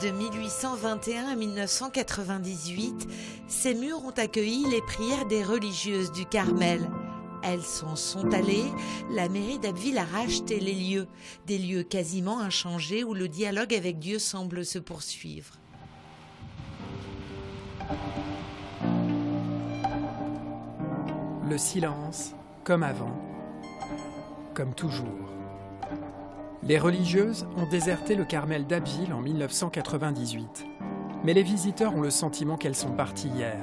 De 1821 à 1998, ces murs ont accueilli les prières des religieuses du Carmel. Elles s'en sont allées, la mairie d'Abbeville a racheté les lieux, des lieux quasiment inchangés où le dialogue avec Dieu semble se poursuivre. Le silence, comme avant, comme toujours. Les religieuses ont déserté le Carmel d'Abbeville en 1998. Mais les visiteurs ont le sentiment qu'elles sont parties hier.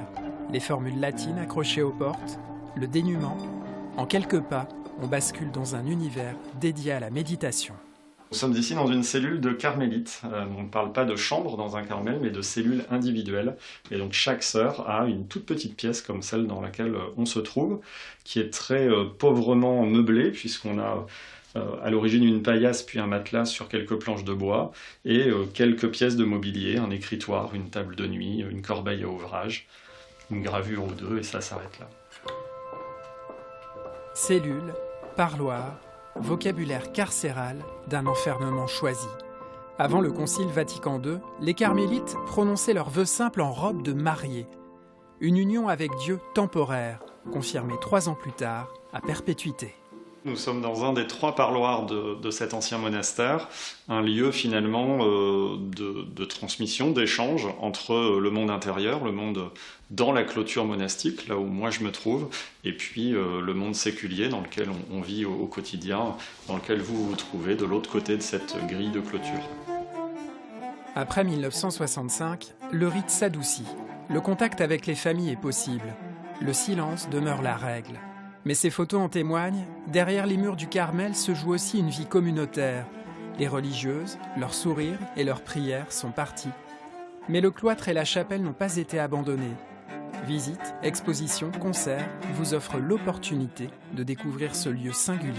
Les formules latines accrochées aux portes, le dénuement. En quelques pas, on bascule dans un univers dédié à la méditation. Nous sommes ici dans une cellule de carmélites. On ne parle pas de chambre dans un carmel, mais de cellules individuelles. Et donc chaque sœur a une toute petite pièce comme celle dans laquelle on se trouve, qui est très pauvrement meublée, puisqu'on a à l'origine une paillasse puis un matelas sur quelques planches de bois, et quelques pièces de mobilier, un écritoire, une table de nuit, une corbeille à ouvrage, une gravure ou deux, et ça s'arrête là. Cellule, parloir, vocabulaire carcéral d'un enfermement choisi. Avant le Concile Vatican II, les carmélites prononçaient leurs vœux simples en robe de mariée. Une union avec Dieu temporaire, confirmée 3 ans plus tard, à perpétuité. Nous sommes dans un des 3 parloirs de cet ancien monastère, un lieu finalement de transmission, d'échange entre le monde intérieur, le monde dans la clôture monastique, là où moi je me trouve, et puis le monde séculier dans lequel on vit au quotidien, dans lequel vous vous trouvez de l'autre côté de cette grille de clôture. Après 1965, le rite s'adoucit. Le contact avec les familles est possible. Le silence demeure la règle. Mais ces photos en témoignent, derrière les murs du Carmel se joue aussi une vie communautaire. Les religieuses, leurs sourires et leurs prières sont partis. Mais le cloître et la chapelle n'ont pas été abandonnés. Visites, expositions, concerts vous offrent l'opportunité de découvrir ce lieu singulier.